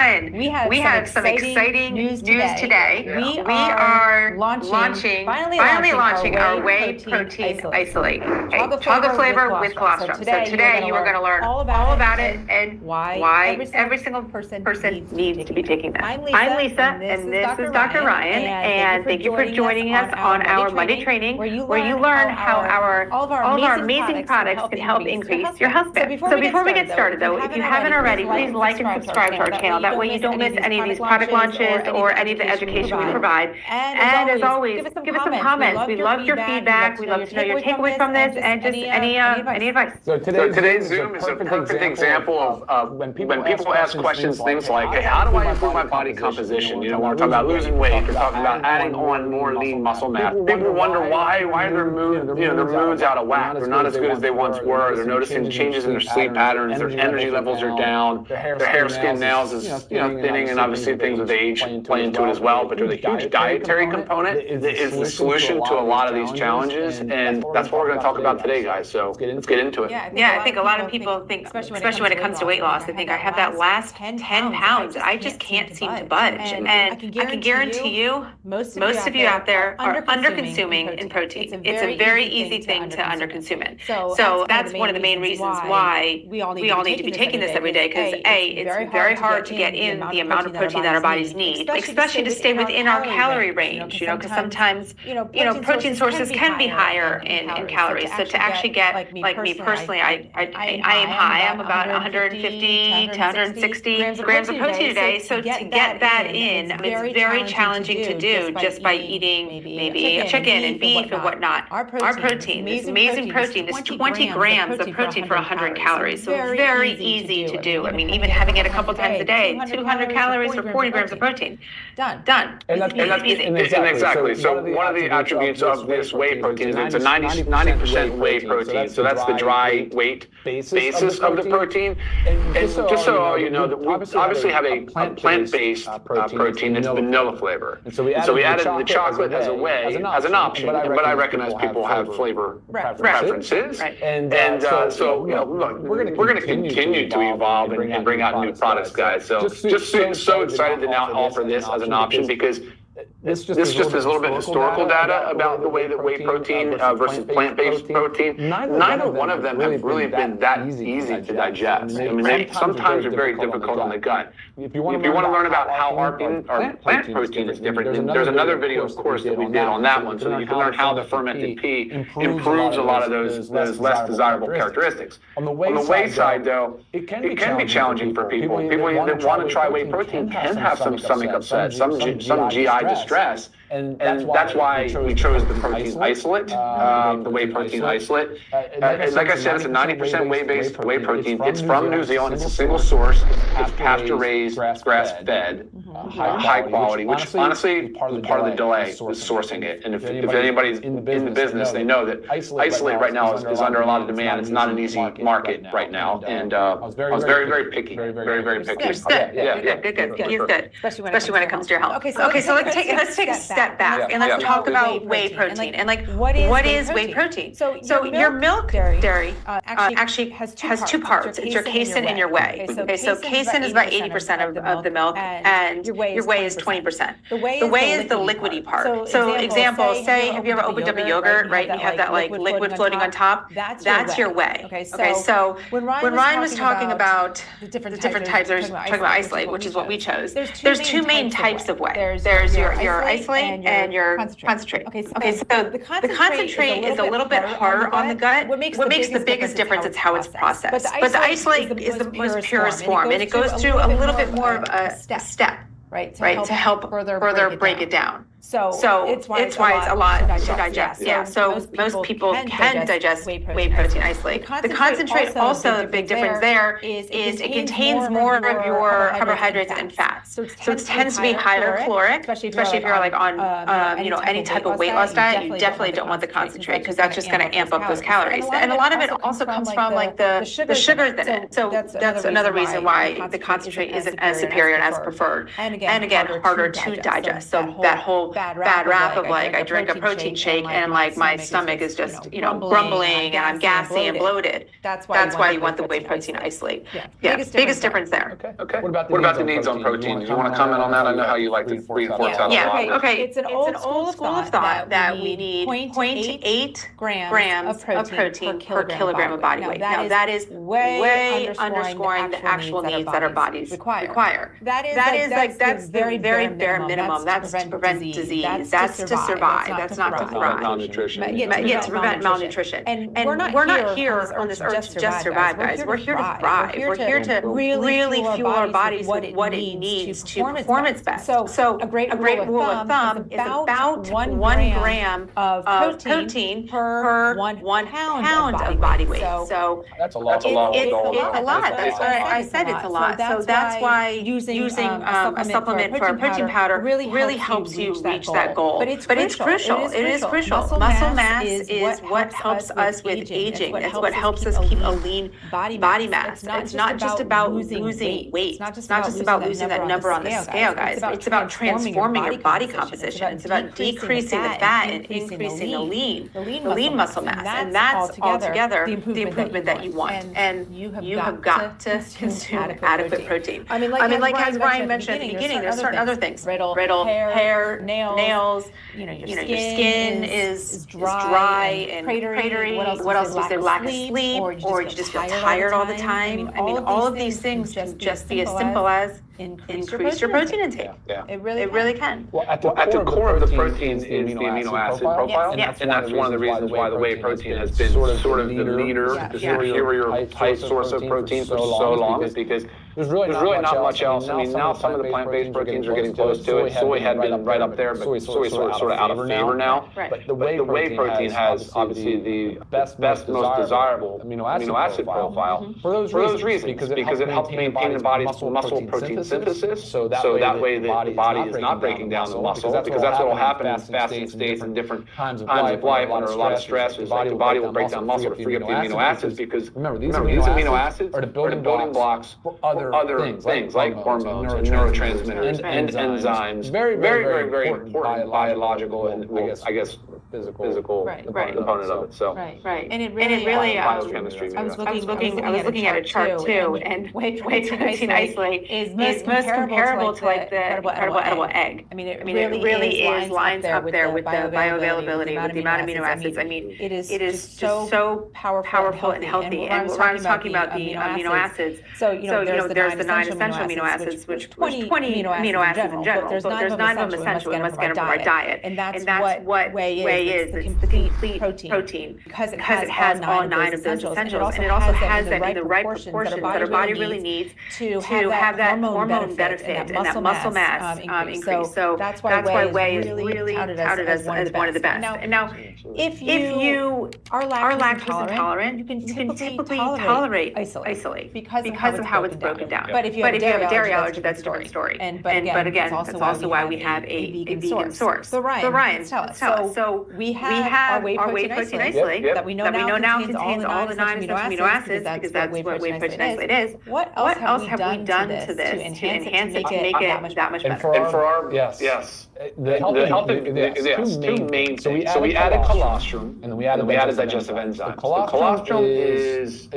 We have some exciting news today. We are finally launching our whey protein isolate. Chocolate flavor with colostrum. So today you are going to learn all about it and why every single person needs to be taking this. I'm Lisa, and this is Dr. Ryan, and thank you for joining us on our Monday training, where you learn how all of our amazing products can help increase your health span. So before we get started, though, if you haven't already, please like and subscribe to our channel. That way you don't miss any of these product launches or any of the education we provide. And as always, give us some comments. We love your feedback. We love to know your takeaway from this and just any advice. So today's Zoom is a perfect example of when people ask questions, things like, hey, how do I improve my body composition? You know, when we're talking about losing weight, we're talking about adding on more lean muscle mass. People wonder why are their moods out of whack? They're not as good as they once were. They're noticing changes in their sleep patterns. Their energy levels are down. Their hair, skin, nails is thinning, and obviously things with age play into it as well. But there's a huge dietary component is the solution to a lot of these challenges, and that's what we're going to talk about today, guys. So let's get into it. Yeah, I think a lot of people think, especially when it comes to weight loss, they think I have that last 10 pounds. I just can't seem to budge. And I can guarantee you, most of you out there are under-consuming in protein. It's a very easy thing to under-consume it. So that's one of the main reasons why we all need to be taking this every day, because it's very hard to get in the amount of protein that our bodies need, especially to stay within our calorie range, because sometimes, protein sources can be higher in calories. So to actually get, like me personally, I aim high. I'm about 150 to 160 grams of protein a day. So to get that in, it's very challenging to do just by eating maybe chicken and beef and whatnot. Our protein, this amazing protein, this 20 grams of protein for 100 calories. So very easy to do. I mean, even having it a couple times a day, 200 calories for 40 grams of protein. Done. And that's easy. Exactly. So one of the attributes of this whey protein is it's a 90% whey protein. So that's the dry weight basis of the protein. And just so you know, that we obviously have a plant-based protein that's vanilla flavor. And so we added the chocolate as a whey, as an option, but I recognize people have flavor preferences. And so look, we're going to continue to evolve and bring out new products, guys. So just so excited to now offer this as an option, because this just is a little bit historical data about the way that whey protein versus plant-based protein. Neither one of them have really been that easy to digest. I mean, they sometimes are very difficult on the gut. If you want to learn about how our plant protein is different, there's another video, of course, that we did on that one, so that you can learn how the fermented pea improves a lot of those less desirable characteristics. On the whey side, though, it can be challenging for people. People that want to try whey protein can have some stomach upset, some GI distress, and that's why we chose the protein isolate, the whey protein isolate. Like I said, it's a 90% whey-based whey protein. It's from New Zealand. It's a single source. It's pasture-raised, grass-fed, high quality, which honestly part of the delay is sourcing it. And if anybody's in the business, they know that isolate right now is under a lot of demand. It's not an easy market right now, and I was very picky, very picky. Good. He's good, especially when it comes to your health. Okay, so let's take a step back and let's talk about whey protein and what is whey protein. So your milk dairy actually has two parts. It's your casein and your whey. Okay, so casein is about 80% of the milk, and your whey is 20%. The whey is the liquidy part. So example, say, have you ever opened up a yogurt, right? And you have that liquid floating on top. That's your whey. Okay, so when Ryan was talking about the different types, there's talking about isolate, which is what we chose. There's two main types of whey. There's your isolate and your concentrate. Okay, so the concentrate is a little bit harder on the gut. What makes the biggest difference is how it's processed. But the isolate is the most purest form, and it goes through a little bit more of a step, right, to help further break it down. So it's why it's a lot to digest. Yeah, so most people can digest whey protein isolate. The concentrate, also the big difference there is it contains more of your carbohydrates and fats. So it tends to be higher caloric, especially if you're like on any type of weight loss diet. You definitely don't want the concentrate, because that's just going to amp up those calories. And a lot of it also comes from like the sugars in it. So that's another reason why the concentrate isn't as superior and as preferred. And again, harder to digest. So that whole bad rap of like I drink a protein shake and like my stomach is just, grumbling and I'm gassy and bloated. That's why you want the whey protein isolate. Yeah, biggest difference there. Okay. What about the needs on protein? Do you want to comment on that? I know how you like to reinforce that a lot. Okay. It's an old school of thought that we need 0.8 grams of protein per kilogram of body weight. Now that is way underscoring the actual needs that our bodies require. That is that's the very bare minimum. That's to prevent disease. That's to survive. That's not to thrive. Malnutrition. Yeah, to prevent malnutrition. And we're not here on this earth to just survive, guys. We're here to thrive. We're here to really fuel our bodies with what it needs to perform its best. So a great rule of thumb is about 1 gram of protein per 1 pound of body weight. So that's a lot. It's a lot. That's why I said it's a lot. So that's why using a supplement for a protein powder really helps you reach that goal. But it's crucial. It is crucial. Muscle mass is what helps us with aging. It's what helps us keep a lean body mass. It's not just about losing weight. It's not just about losing that number on the scale, guys. It's about transforming your body composition. It's about decreasing the fat and increasing the lean muscle mass. And that's altogether the improvement that you want. And you have got to consume adequate protein. I mean, like as Ryan mentioned at the beginning, there's certain other things. Brittle hair, nails. Your skin is dry and cratery. What else was there? Lack of sleep, or you just feel tired all the time. I mean, all of these things can just be as simple as increase your protein intake. Yeah. It really can. Well, at the core of the protein is the amino acid profile, and that's one of the reasons why the whey protein has been sort of the leader, the superior type source of protein for so long, is because there's really not much else. I mean, now some of the plant-based proteins are getting close to it. Soy had been right up there, but soy is sort of out of favor now. Right. But the whey protein has obviously the best, most desirable amino acid profile for those reasons, because it helps maintain the body's muscle protein synthesis, so that way the body is not breaking down the muscle, because that's what will happen in fasting states and different times of life under a lot of stress. Is like the body will break down muscle to free up the amino acids, because remember these amino acids are the building blocks for other things like hormones and neurotransmitters and enzymes. Very important biological and I guess physical component of it. So right. And it really biochemistry. I was looking at a chart too, and whey protein isolate is most comparable to like the incredible edible egg. I mean, it really is lines up there with the bioavailability, with the amount of amino acids. I mean, it is just so powerful and healthy. And when I was talking about the amino acids, so there's the 9 essential amino acids, which 20 amino acids in general, but there's 9 of them essential. We must get them from our diet, and that's what whey is. It's the complete protein because it has all 9 of those essentials, and it also has that in the right proportions that our body really needs to have that hormone benefit and that muscle mass increase. So that's why whey is really touted as one of the best. And now, if you are lactose intolerant, you can typically tolerate isolate because of how it's broken down. But if you have a dairy allergy, that's a different story. But again, that's also why we have a vegan source. So Ryan, tell us. So we have our whey protein isolate that we know now contains all the 9 essential amino acids, because that's what whey protein isolate is. What else have we done to this to enhance it, to make it that much better? And for our yes. The two main things. So we added colostrum, and then we added digestive enzymes. The colostrum is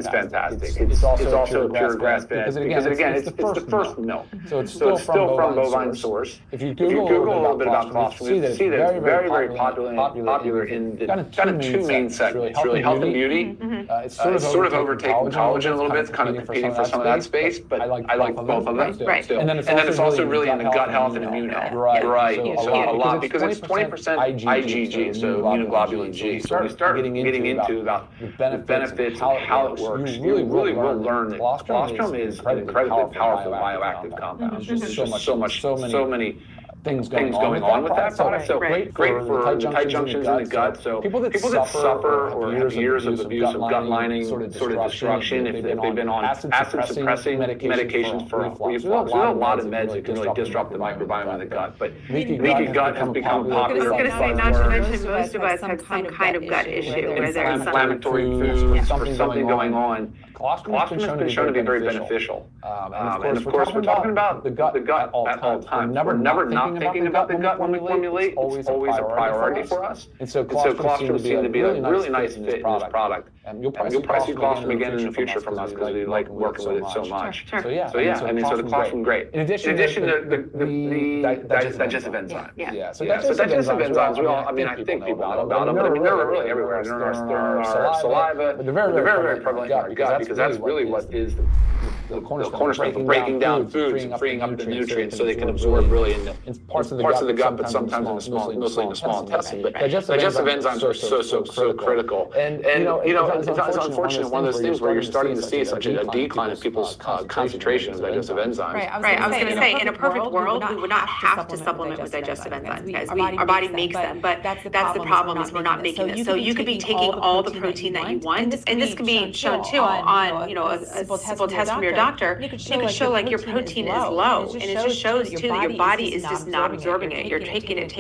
fantastic. It's also pure grass-fed, because again, it's the first milk. So it's still from bovine source. If you Google a little bit about colostrum, you see that it's very popular in the kind of 2 main segments. Really health and beauty. It's sort of overtaking collagen a little bit. It's kind of competing for some of that space, but I like both of them. Right. And then it's also really in the gut health and immune health. Right. So a lot, because it's 20% IgG, so immunoglobulin G. So when you start getting into about the benefits of how it works, you really will learn that colostrum is an incredibly powerful bioactive compound. There's just so many things going on with that product. So great for the tight junctions in the gut. So people that suffer or have years of abuse of gut lining, sort of destruction, if they've been on acid-suppressing medications for there's a lot of meds that can really disrupt the microbiome in the gut. But leaky gut has become popular. I was going to say, not to mention, most of us have some kind of gut issue, where there's inflammatory foods or something going on. Colostrum has been shown to be very beneficial. And of course, we're talking about the gut at all times. We're never not thinking about the gut when we formulate. It's always a priority for us. And so colostrum seemed to be a really nice fit in this product. You'll probably see colostrum again in the future from us because we like working with it so much. Sure. So the colostrum great. In addition, the digestive enzymes. Yeah. So digestive enzymes, I think people know about them, but they're really everywhere. They're in our saliva, but they're very prevalent in our gut because that's really what is the cornerstone for breaking down foods and freeing up the nutrients so they can absorb really in parts of the gut, but sometimes mostly in the small intestine. But digestive enzymes are so critical. And it's unfortunate one of those things where you're starting to see such a decline in people's concentration of digestive enzymes. Right. I was going to say, in a perfect world, we would not have to supplement with digestive enzymes, guys. Our body makes them, but that's the problem is we're not making them. So you could be taking all the protein that you want, and this can be shown too on a simple test from your doctor. You could show like your protein is low, and it just shows too that your body is just not absorbing it. You're taking it.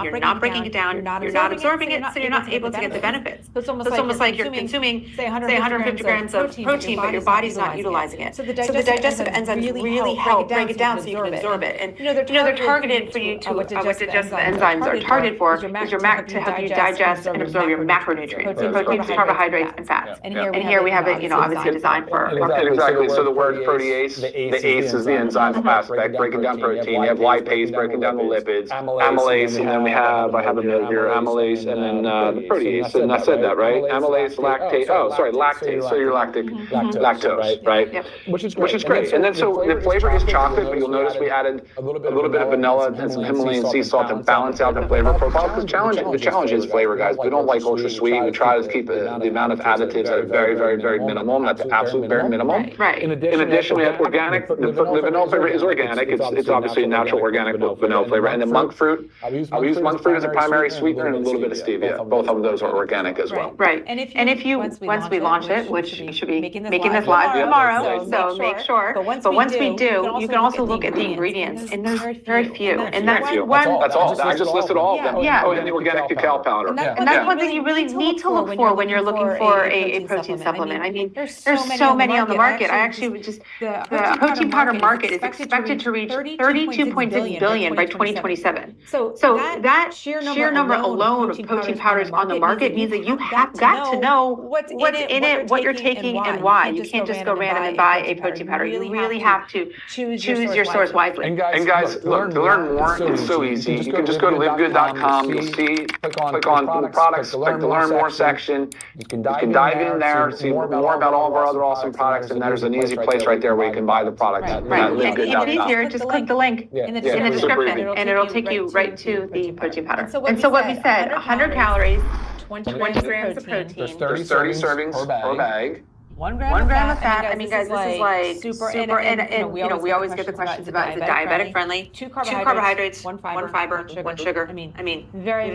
You're not breaking it down. You're not absorbing it, so you're not able to get the benefits. So it's almost like you're consuming, say, 150 grams of protein, but your body's not utilizing it. So the digestive enzymes really help break it down so you can absorb it. And they're targeted for you to what digestive enzymes are targeted for is to help you digest and absorb your macronutrients, proteins, carbohydrates, and fats. And here we have it, obviously designed for. Exactly. So the word protease, the ACE is the enzyme aspect, breaking down protein. You have lipase breaking down the lipids, amylase, and then I have a note here, amylase, and then the protease. And I said that, right? Amylase, lactase. Oh, sorry, lactase. So you're lactose, right? Yep. Which is great. And then so the flavor is chocolate, but you'll notice we added a little bit of vanilla and some Himalayan sea salt to balance out the flavor profile. Because the challenge is flavor, guys. We don't like ultra sweet. We try to keep the amount of additives at a very minimum. That's the absolute bare minimum. Right. In addition, we have organic. The vanilla flavor is organic. It's obviously a natural organic vanilla flavor. And the monk fruit, I'll use monk fruit as a primary sweetener and a little bit of stevia. Both of those are organic as well. Right. And if you once we launch it, which you should be making this live tomorrow, so make sure. But once we do, you can also look at the ingredients, and there's very few. And that's one. That's all. I just listed all of them. Yeah. Oh, and the organic cacao powder. And that's one thing you really need to look for when you're looking for a protein supplement. I mean, there's so many on the market. I actually would just, the protein powder market is expected to reach 32.6 billion by 2027. So that sheer number alone of protein powders on the market means that you have got to know what's in it, what you're taking, and why. You can't just go random and buy a protein powder. You really have to choose your source wisely. And guys, look, to learn more, it's so easy. You can just go to livegood.com. You'll see, click on products, click the learn more section. You can dive in there, see more about all of our other awesome products, and there's an easy place right there where you can buy the product at livegood.com. It's easier, just click the link in the description, and it'll take you right to the protein powder. And so what we said, 100 calories, 20 grams of protein. There's 30 servings per bag. 1 gram of fat. I mean, guys, this is like super, and we always get the questions about, is it diabetic friendly? 2 carbohydrates, 1 fiber, 1 sugar. I mean, very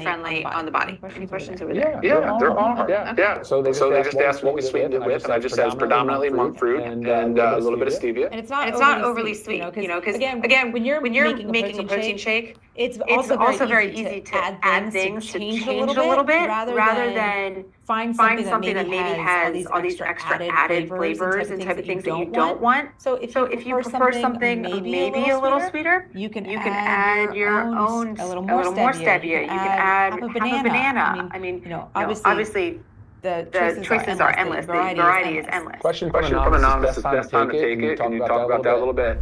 friendly on the body. Any questions over there? Yeah, there are. Yeah. So they just asked what we sweetened it with, and I just said it's predominantly monk fruit and a little bit of stevia. And it's not overly sweet, because again, when you're making a protein shake, it's also very easy to add things to change a little bit rather than find something that maybe has all these extra added flavors and type of things that you don't want. So if you prefer something maybe a little sweeter, you can add your own, a little more stevia. You can add half a banana. I mean, obviously the choices are endless. The variety is endless. Question from Anonymous, is best time to take it? Can you talk about that a little bit?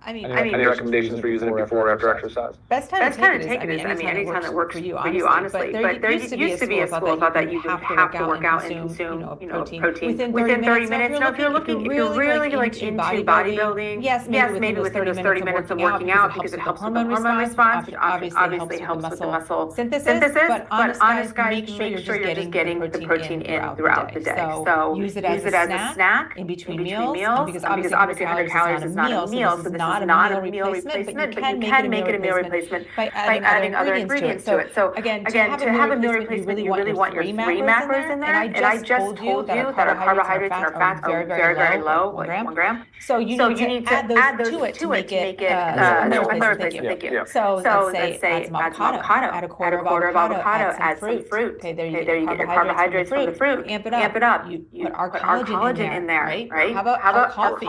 Any recommendations for using it before or after exercise? Best time to take it is, anytime that works for you, honestly. But there used to be a school thought that you would have to work out and consume, protein within 30 minutes. Now, if you're really like into bodybuilding, yes, maybe within those 30 minutes of working out, because it helps with the hormone response, which obviously helps with the muscle synthesis. But honest guys, make sure you're just getting the protein in throughout the day. So use it as a snack in between meals, because obviously 100 calories is not a meal, so this is not a meal replacement, but you can make it a meal replacement by adding other ingredients to it. So again, to have a meal replacement, you really want your 3 macros in there. And I just told you that our carbohydrates and our fats are very low, like 1 gram. So you need to add those to it to make it a meal replacement. Thank you. So let's say add some avocado, add a quarter of avocado, add some fruit. Okay, there you get your carbohydrates from the fruit. Amp it up. You put our collagen in there, right? How about coffee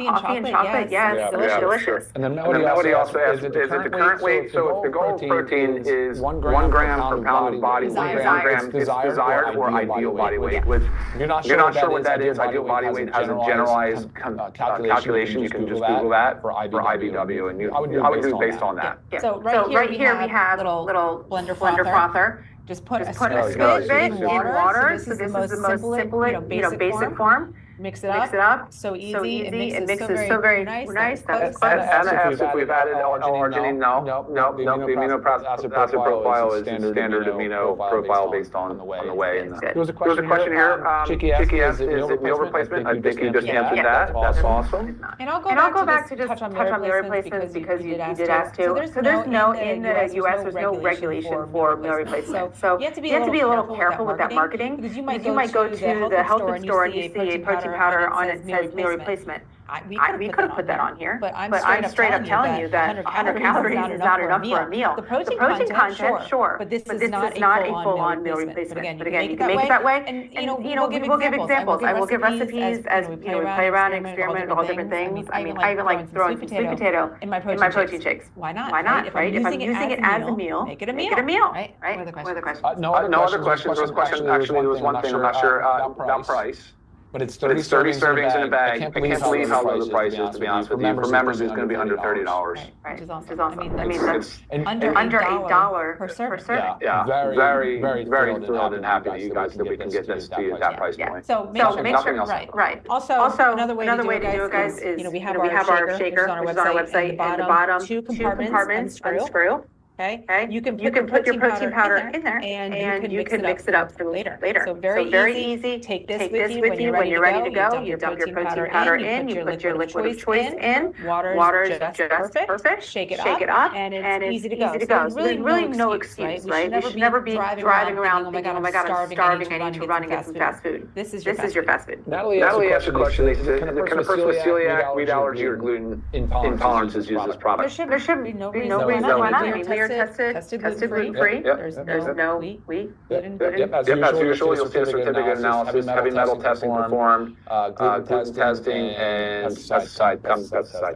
and chocolate? Yes, delicious. delicious. And then Melody also asked, is it the current weight? So if the goal protein is 1 gram per pound of body weight, 1 gram is desired or ideal body weight. If you're not sure what that is, ideal body weight has a generalized calculation. You can just Google that for IBW, and I would do based on that. So right here we have little blender frother. Just put a scoop of it in water. So this is the most simple, basic form. Mix it up. So easy. It mixes so very nice. Anna asked if we've added L-arginine. No. The amino acid profile is standard amino profile based on the whey. There was a question here. Chicky asked, is it meal replacement? I think you just answered that. That's awesome. And I'll go back to just touch on meal replacements because you did ask to. So there's no, in the US, there's no regulation for meal replacement. So you have to be a little careful with that marketing because you might go to the health food store and you see a protein powder on it says meal replacement. We could have put that on here, but I'm straight up telling you that 100 calories is not enough for a meal. The protein content, sure, but this is not a full-on meal replacement. But again, you can make it that way, and we'll give examples. I will give recipes as we play around and experiment with all different things. I mean, I even like throwing some sweet potato in my protein shakes. Why not? Right? If I'm using it as a meal, make it a meal. Right? What are the questions? No other questions. There was a question. Actually, there was one thing I'm not sure about price. But it's 30 servings in a bag. I can't believe how low the price is, to be honest with you. For members, it's going to be under $30. Right. Which is awesome. I mean, that's under $8 per serving. Yeah. Very thrilled and happy that you guys, that we can get this to you at that price point. So make sure, right. Also, another way to do it, guys, is we have our shaker, which is on our website, and the bottom two compartments unscrew. Okay. You can put your protein powder in there, and you can mix it up for later. So very easy. Take this with you when you're ready to go. You dump your protein powder in. You put your liquid of choice in. Water is just perfect. Shake it up, and it's easy to go. So there's really no excuse, right? We should never be driving around thinking, oh my God, I'm starving. I need to run and get some fast food. This is your fast food. Natalie asked a question. Can a person with celiac, wheat allergy, or gluten intolerances use this product? There should be no reason why not. Tested gluten-free. There's no wheat, gluten. As usual, you'll see a certificate analysis, heavy metal testing performed, gluten testing, and pesticide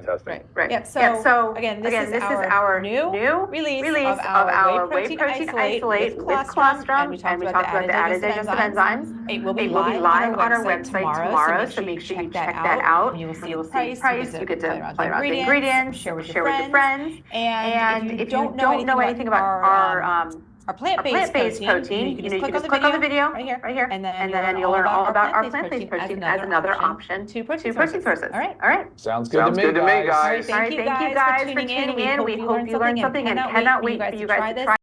testing. Right. So again, this is our new release of our whey protein isolate with colostrum, and we talked about the added digestive enzymes. It will be live on our website tomorrow, so make sure you check that out. You will see the price. You get to play around with the ingredients, share with your friends, and if you don't know anything about our plant-based protein, you can just click on the video right here, and then you'll learn all about our plant-based protein as another option to protein sources. All right. Sounds good to me, guys. All right, thank you guys for tuning in. We hope you learned something and cannot wait for you guys to try this.